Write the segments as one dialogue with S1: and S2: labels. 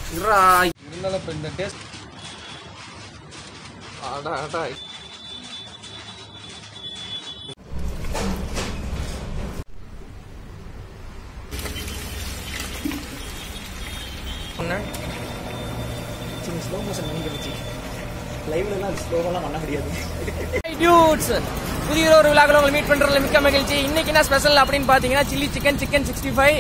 S1: இருந்தாலும் இப்போ இந்த டேஸ்ட் ஆடா ஆடா
S2: ஸ்லோ மோஷன் பண்ணிக்கிடுச்சு லைவ்லலாம் அது ஸ்லோவெல்லாம் பண்ண முடியாது.
S3: டியூட்ஸ் புதிய ஒரு விழாக்கள் உங்களை மீட் பண்றதுல மிக்க மகிழ்ச்சி. இன்னைக்கு என்ன ஸ்பெஷல் அப்படின்னு பாத்தீங்கன்னா சில்லி சிக்கன், சிக்கன் 65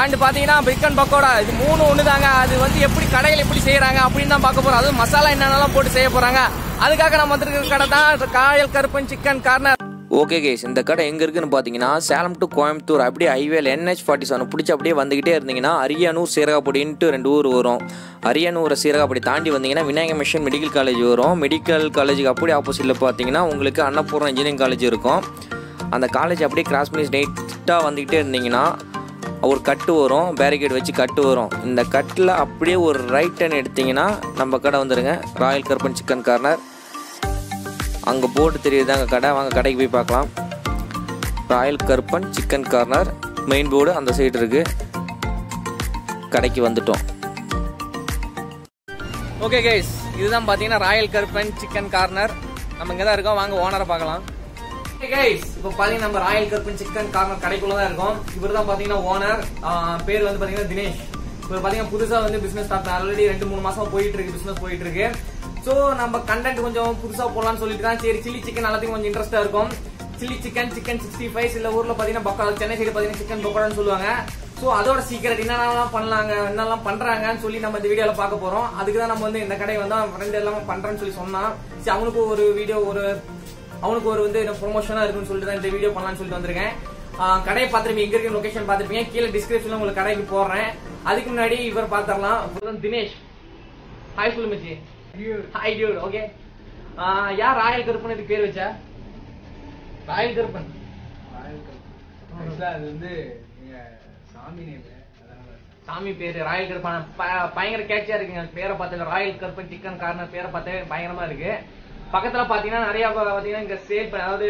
S3: அண்ட் பாத்தீங்கன்னா பிரிக்கன் பக்கோடா. இது மூணு ஒண்ணுதாங்க. அது வந்து எப்படி கடையில் எப்படி செய்யறாங்க அப்படின்னு தான் பார்க்க போறோம். அதுவும் மசாலா என்னென்னலாம் போட்டு செய்ய போறாங்க. அதுக்காக நம்ம வந்திருக்கிற கடை தான் royal Karuppan chicken corner.
S4: Okay guys, இந்த கடை எங்கே இருக்குன்னு பார்த்தீங்கன்னா சேலம் டு கோயம்புத்தூர் அப்படியே ஹைவேல NH47 பிடிச்சி அப்படியே வந்துக்கிட்டே இருந்தீங்கன்னா அரியானூர் சீரகாப்படின்ட்டு 2 ஊர் வரும். அரியானூரை சீரகாப்படி தாண்டி வந்தீங்கன்னா விநாயகர் மிஷன் மெடிக்கல் காலேஜ் வரும். மெடிக்கல் காலேஜுக்கு அப்படியே ஆப்போசிட்டில் பார்த்தீங்கன்னா உங்களுக்கு அன்னபூர்ணா இன்ஜினியரிங் காலேஜ் இருக்கும். அந்த காலேஜ் அப்படியே கிராஸ் பண்ணி ஸ்ட்ரெயிட்டாக வந்துக்கிட்டே இருந்தீங்கன்னா ஒரு கட்டு வரும், பேரிகேட் வச்சு கட்டு வரும். இந்த கட்டில் அப்படியே ஒரு ரைட் டர்ன் எடுத்திங்கன்னா நம்ம கடை வந்துடுங்க, ராயல் கருப்பன் சிக்கன் கார்னர். அங்கே போர்டு தெரியுதாங்க கடை, வாங்க கடைக்கு போய் பார்க்கலாம். Royal Karuppan chicken corner main board அந்த சைடு இருக்குது. கடைக்கு வந்துட்டோம்.
S3: ஓகே கைஸ், இதுதான் பார்த்தீங்கன்னா ராயல் கருப்பன் சிக்கன் கார்னர். நம்ம இங்கே தான் இருக்கோம், வாங்க ஓனரை பார்க்கலாம். ஓகே கைஸ், இப்போ பார்த்தீங்கன்னா நம்ம ராயல் கருப்பன் சிக்கன் கார்னர் கடைக்குள்ள தான் இருக்கோம். இவர் தான் பார்த்தீங்கன்னா ஓனர். பேர் வந்து பார்த்தீங்கன்னா தினேஷ். இவர் பார்த்தீங்கன்னா புதுசாக வந்து பிசினஸ் ஸ்டார்ட் ஆல்ரெடி 2-3 மாசமா போயிட்டு இருக்கு, பிசினஸ் போயிட்டு இருக்கு. ஸோ நம்ம கண்டென்ட் கொஞ்சம் புதுசா போடலாம்னு சொல்லிட்டு தான் சரி சில்லி சிக்கன் எல்லாத்தையும் கொஞ்சம் இன்ட்ரெஸ்டா இருக்கும். சில்லி சிக்கன், சிக்கன் 65 சில ஊர்ல பாத்தீங்கன்னா பக்கா, சென்னை சைடு பாத்தீங்கன்னா சிக்கன் பக்கோடான்னு சொல்லுவாங்க. ஸோ அதோட சீக்கிரம் என்னென்னலாம் பண்ணலாங்க, என்னெல்லாம் பண்றாங்கன்னு சொல்லி நம்ம இந்த வீடியோல பார்க்க போறோம். அதுக்கு தான் நம்ம வந்து இந்த கடை வந்து ஃப்ரெண்ட் எல்லாமே பண்றேன்னு சொல்லி சொன்னான். சரி அவனுக்கு ஒரு வீடியோ, அவனுக்கு ஒரு வந்து ப்ரொமோஷனா இருக்குன்னு சொல்லிட்டு தான் இந்த வீடியோ பண்ணலாம்னு சொல்லிட்டு வந்திருக்கேன். கடையை பார்த்துருப்பீங்க, எங்க இருக்கு லொகேஷன் பார்த்துருப்பீங்க, கீழே டிஸ்கிரிப்ஷன்ல உங்களுக்கு கடைக்கு போடுறேன். அதுக்கு முன்னாடி இவர் பாத்திரலாம். தினேஷ், ஹாய் சொல்லு மச்சி. Hi Dude. ஓகே, யார் ராயல் கருப்பன் இதுக்கு பேர் வச்சா? ராயல் கருப்பன்
S1: அது வந்து சாமி நேம்,
S3: சாமி பேரு ராயல் கருப்பன். பயங்கர கேட்சியா இருக்குங்க பேரை பார்த்து. ராயல் கருப்பன் சிக்கன் கார்னர் பேரை பார்த்து பயங்கரமா இருக்கு. பக்கத்துல பாத்தீங்கன்னா நிறைய பாத்தீங்கன்னா இங்க சேல், அதாவது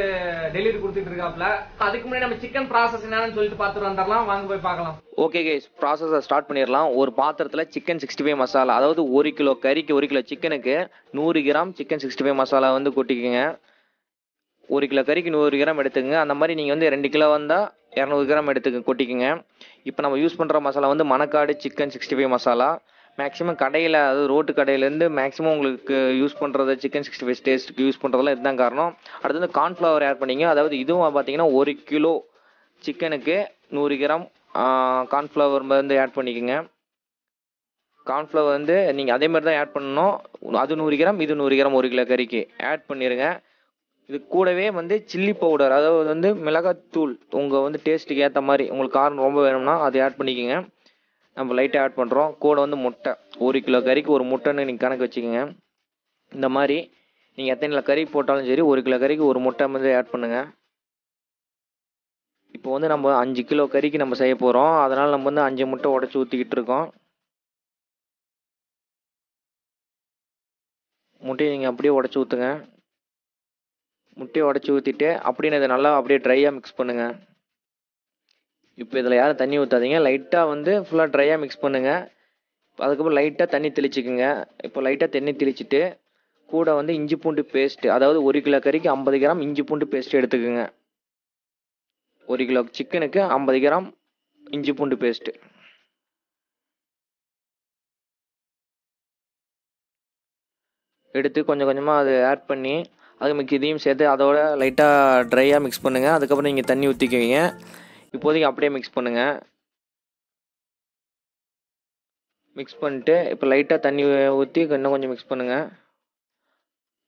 S3: டெலிவரி கொடுத்துட்டு இருக்காப்ல. அதுக்கு முன்னாடி நம்ம சிக்கன் ப்ராசஸ் என்னன்னு சொல்லிட்டு பார்த்துட்டு வந்துடலாம், வாங்க போய் பார்க்கலாம்.
S4: ஓகே கேஸ், ப்ராசஸை ஸ்டார்ட் பண்ணிடலாம். ஒரு பாத்திரத்தில் சிக்கன் 65 மசாலா, அதாவது 1 கிலோ கறிக்கு 1 கிலோ சிக்கனுக்கு 100 கிராம் சிக்கன் 65 மசாலா வந்து கொட்டிக்கோங்க. 1 கிலோ கறிக்கு 100 கிராம் எடுத்துக்கங்க. அந்த மாதிரி நீங்கள் வந்து 2 கிலோ வந்தால் 200 கிராம் கொட்டிக்கோங்க. இப்போ நம்ம யூஸ் பண்ணுற மசாலா வந்து மணக்காடு சிக்கன் 65 மசாலா. மேக்ஸிமம் கடையில், அதாவது ரோட்டு கடையிலேருந்து மேக்ஸிமம் உங்களுக்கு யூஸ் பண்ணுறது சிக்கன் 65 டேஸ்ட்டுக்கு யூஸ் பண்ணுறதுலாம் இதுதான் காரணம். அடுத்து வந்து கார்ன்ஃப்ளவர் ஆட் பண்ணிங்க. அதாவது இதுவும் பார்த்தீங்கன்னா 1 கிலோ சிக்கனுக்கு 100 கிராம் கார்ன்ஃப்ளவர் வந்து ஆட் பண்ணிக்கோங்க. கார்ன்ஃப்ளவர் வந்து நீங்கள் அதே மாதிரி தான் ஆட் பண்ணணும். அது 100 கிராம், இது 100 கிராம் 1 கிலோ கறிக்கு ஆட் பண்ணிடுங்க. இது கூடவே வந்து சில்லி பவுடர், அதாவது வந்து மிளகாத்தூள், உங்கள் வந்து டேஸ்ட்டுக்கு ஏற்ற மாதிரி, உங்களுக்கு காரம் ரொம்ப வேணும்னா அது ஆட் பண்ணிக்கோங்க. நம்ம லைட்டாக ஆட் பண்ணுறோம். கூட வந்து முட்டை, 1 கிலோ கறிக்கு 1 முட்டைன்னு நீங்கள் கணக்கு வச்சுக்கோங்க. இந்த மாதிரி நீங்கள் எத்தனை கறி போட்டாலும் சரி 1 கிலோ கறிக்கு 1 முட்டை வந்து ஆட் பண்ணுங்கள். இப்போ வந்து நம்ம 5 கிலோ கறிக்கு நம்ம செய்ய போகிறோம். அதனால் நம்ம வந்து 5 முட்டை உடச்சி ஊற்றிக்கிட்டு இருக்கோம். முட்டையை நீங்கள் அப்படியே உடச்சி ஊற்றுங்க. முட்டையை உடச்சி ஊற்றிட்டு அப்படின்னு இதை நல்லா அப்படியே ட்ரையாக மிக்ஸ் பண்ணுங்கள். இப்போ இதில் யாரும் தண்ணி ஊற்றாதீங்க, லைட்டாக வந்து ஃபுல்லாக ட்ரையாக மிக்ஸ் பண்ணுங்கள். அதுக்கப்புறம் லைட்டாக தண்ணி தெளிச்சிக்குங்க. இப்போ லைட்டாக தண்ணி தெளிச்சிட்டு கூட வந்து இஞ்சி பூண்டு பேஸ்ட்டு, அதாவது 1 கிலோ கறிக்கு 50 கிராம் இஞ்சி பூண்டு பேஸ்ட்டு எடுத்துக்கோங்க. 1 கிலோ சிக்கனுக்கு 50 கிராம் இஞ்சி பூண்டு பேஸ்ட்டு எடுத்து கொஞ்சம் கொஞ்சமாக அது ஆட் பண்ணி அது இதையும் சேர்த்து அதோட லைட்டாக ட்ரையாக மிக்ஸ் பண்ணுங்கள். அதுக்கப்புறம் நீங்கள் தண்ணி ஊற்றிக்குவீங்க. இப்போதைக்கு அப்படியே மிக்ஸ் பண்ணுங்கள். மிக்ஸ் பண்ணிட்டு இப்போ லைட்டாக தண்ணி ஊற்றி இன்னும் கொஞ்சம் மிக்ஸ் பண்ணுங்கள்.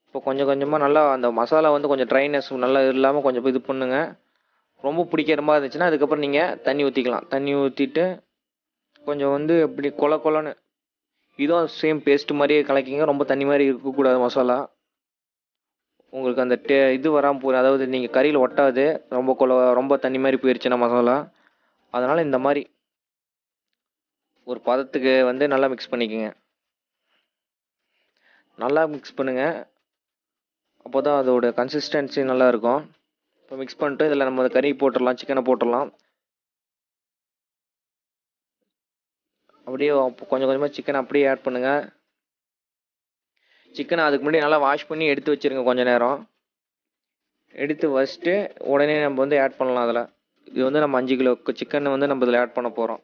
S4: இப்போ கொஞ்சம் கொஞ்சமாக நல்லா அந்த மசாலா வந்து கொஞ்சம் ட்ரைனஸ் நல்லா இல்லாமல் கொஞ்சம் இது பண்ணுங்கள். ரொம்ப பிடிக்கிற மாதிரி இருந்துச்சுன்னா அதுக்கப்புறம் நீங்கள் தண்ணி ஊற்றிக்கலாம். தண்ணி ஊற்றிட்டு கொஞ்சம் வந்து இப்படி கொலன்னு இதுவும் சேம் பேஸ்ட் மாதிரியே கலக்கிங்க. ரொம்ப தண்ணி மாதிரி இருக்கக்கூடாது மசாலா. உங்களுக்கு அந்த இது வராமல் போகும், அதாவது நீங்கள் கறியில் ஒட்டாது. ரொம்ப தண்ணி மாதிரி போயிடுச்சுன்னா மசாலா. அதனால் இந்த மாதிரி ஒரு பதத்துக்கு வந்து நல்லா மிக்ஸ் பண்ணிக்கோங்க. நல்லா மிக்ஸ் பண்ணுங்கள், அப்போ தான் அதோட கன்சிஸ்டன்சி நல்லா இருக்கும். இப்போ மிக்ஸ் பண்ணிட்டு இதில் நம்ம கறி போட்டுடலாம், சிக்கனை போட்டுடலாம். அப்படியே கொஞ்சம் கொஞ்சமாக சிக்கன் அப்படியே ஆட் பண்ணுங்கள். சிக்கனை அதுக்கு முன்னாடி நல்லா வாஷ் பண்ணி எடுத்து வச்சுருங்க. கொஞ்சம் நேரம் எடுத்து வச்சுட்டு உடனே நம்ம வந்து ஆட் பண்ணலாம். அதில் இது வந்து நம்ம 5 கிலோ சிக்கனை வந்து நம்ம இதில் ஆட் பண்ண போகிறோம்.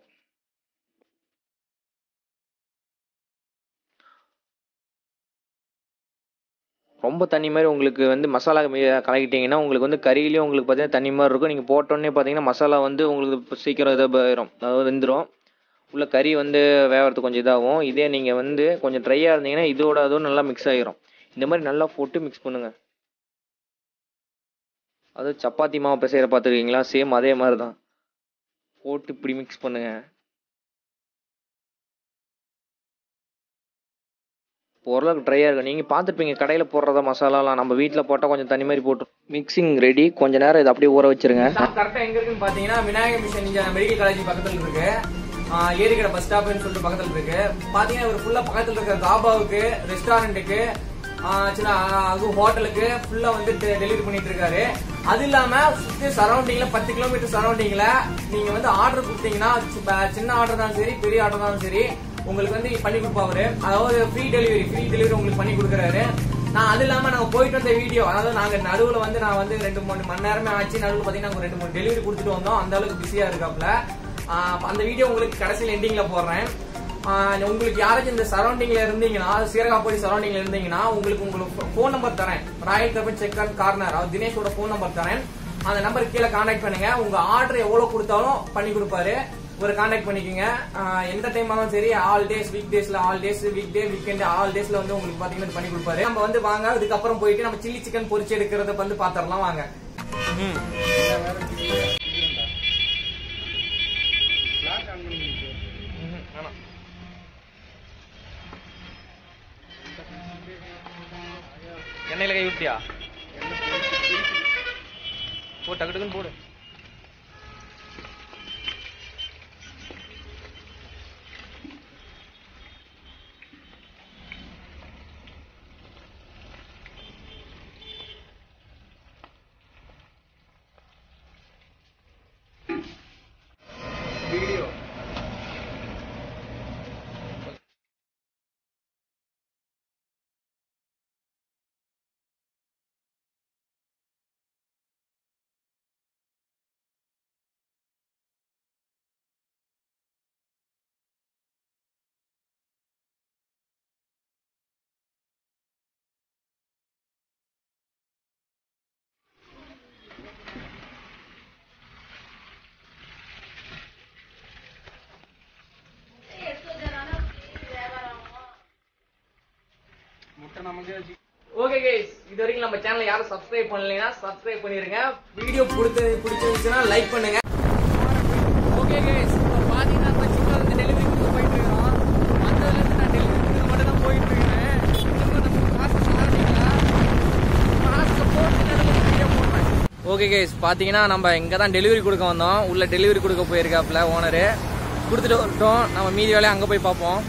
S4: ரொம்ப தண்ணி மாதிரி உங்களுக்கு வந்து மசாலா கலக்கிட்டிங்கன்னா உங்களுக்கு வந்து கறியிலையும் உங்களுக்கு பார்த்தீங்கன்னா தண்ணி மாதிரி இருக்கும். நீங்கள் போட்டோன்னே பார்த்தீங்கன்னா மசாலா வந்து உங்களுக்கு இப்போ சீக்கிரம் இதாகிடும், அதாவது வெந்துடும். உள்ள கறி வந்து வேகிறதுக்கு கொஞ்சம் இதாகும். இதே நீங்கள் வந்து கொஞ்சம் ட்ரையாக இருந்தீங்கன்னா இதோட அதுவும் நல்லா மிக்ஸ் ஆகிரும். இந்த மாதிரி நல்லா போட்டு மிக்ஸ் பண்ணுங்கள். அது சப்பாத்தி மாவு பிசைகிற பார்த்துருக்கீங்களா? சேம் அதே மாதிரி தான் போட்டு இப்படி மிக்ஸ் பண்ணுங்கள். ஓரளவுக்கு ட்ரையாக இருக்கும். நீங்கள் பார்த்துருப்பீங்க கடையில் போடுறத மசாலாலாம். நம்ம வீட்டில் போட்டால் கொஞ்சம் தண்ணி மாதிரி போட்டு மிக்சிங் ரெடி. கொஞ்ச நேரம் இதை அப்படியே ஊற வச்சிருங்க.
S3: கரெக்டாக எங்கே இருக்குன்னு பார்த்தீங்கன்னா விநாயகர் மிஷன் மெடிக்கல் காலேஜ் பக்கத்தில் இருக்கு. ஏரிக்கடை பஸ் ஸ்டாப்னு சொல்லிட்டு பக்கத்தில் இருக்கு. பார்த்தீங்கன்னா இவர் ஃபுல்லாக பக்கத்தில் இருக்கிற தாபாவுக்கு, ரெஸ்டாரண்ட்டுக்கு, சின்ன ஹோட்டலுக்கு ஃபுல்லா வந்து டெலிவரி பண்ணிட்டு இருக்காரு. அது இல்லாம சுத்தி சரௌண்டிங்ல 10 கிலோமீட்டர் சரௌண்டிங்ல நீங்க வந்து ஆர்டர் கொடுத்தீங்கன்னா சின்ன ஆர்டர் தான் சரி, பெரிய ஆர்டர் தான் சரி, உங்களுக்கு வந்து பண்ணி கொடுப்பாரு. அதாவது ஃப்ரீ டெலிவரி உங்களுக்கு பண்ணி கொடுக்குறாரு. நான் அது இல்லாம நாங்க போயிட்டு வந்த வீடியோ, அதாவது நாங்க நடுவுல வந்து நான் வந்து 2-3 மணி நேரமே ஆச்சு. நடுவுல பாத்தீங்கன்னா 2-3 டெலிவரி கொடுத்துட்டு வந்தோம். அந்த அளவுக்கு பிஸியா இருக்காப்ல. அந்த வீடியோ உங்களுக்கு கடைசியில் எண்டிங்ல போடுறேன். உங்களுக்கு யாராச்சும் இந்த சரௌண்டிங்ல இருந்தீங்கன்னா, சீரகாப்பள்ளி சரௌண்டிங்ல இருந்தீங்கன்னா உங்களுக்கு போன் நம்பர் தரேன். ராயல் கர்பன் சிக்கன் கார்னர், தினேஷோட போன் நம்பர் தரேன். அந்த நம்பருக்கு கீழே கான்டாக்ட் பண்ணுங்க. உங்க ஆர்டர் எவ்வளவு கொடுத்தாலும் பண்ணி கொடுப்பாரு. ஒரு கான்டாக்ட் பண்ணிக்கோங்க. எந்த டைம் ஆனாலும் சரி, ஆல் டேஸ், வீக் டேஸ்ல, all days, week day, weekend, all டேஸ்ல வந்து உங்களுக்கு பாத்தீங்கன்னா பண்ணி கொடுப்பாரு. நம்ம வந்து வாங்க, அதுக்கப்புறம் போயிட்டு நம்ம சில்லி சிக்கன் பொரிச்சு எடுக்கிறத வந்து பாத்திரலாம் வாங்க.
S4: எண்ணெயில கை விட்டியா? போ, டக்கு டக்குன்னு போடு.
S1: வீடியோ
S3: ஓகே கைஸ், இது வரைக்கும் நம்ம சேனலை யாரும் சப்ஸ்கிரைப் பண்ணலைன்னா சப்ஸ்கிரைப் பண்ணிருங்க. வீடியோ பிடிச்சிருந்துச்சுன்னா லைக் பண்ணுங்க. ஓகே கைஸ், இப்போ பாத்தீங்கன்னா நம்ம சிக்கன் வந்து டெலிவரி கொடுத்து போயிட்டு இருக்கோம். வந்ததுல இருந்து நான் டெலிவரி கொடுத்து மட்டும் தான் போயிட்டு இருக்கேன். ஓகே கைஸ், பாத்தீங்கன்னா நம்ம இங்க தான் டெலிவரி கொடுக்க வந்தோம். உள்ள டெலிவரி கொடுக்க போயிருக்காப்ல ஓனரு. கொடுத்துட்டு வரட்டும், நம்ம மீதி வேலையை அங்க போய் பார்ப்போம்.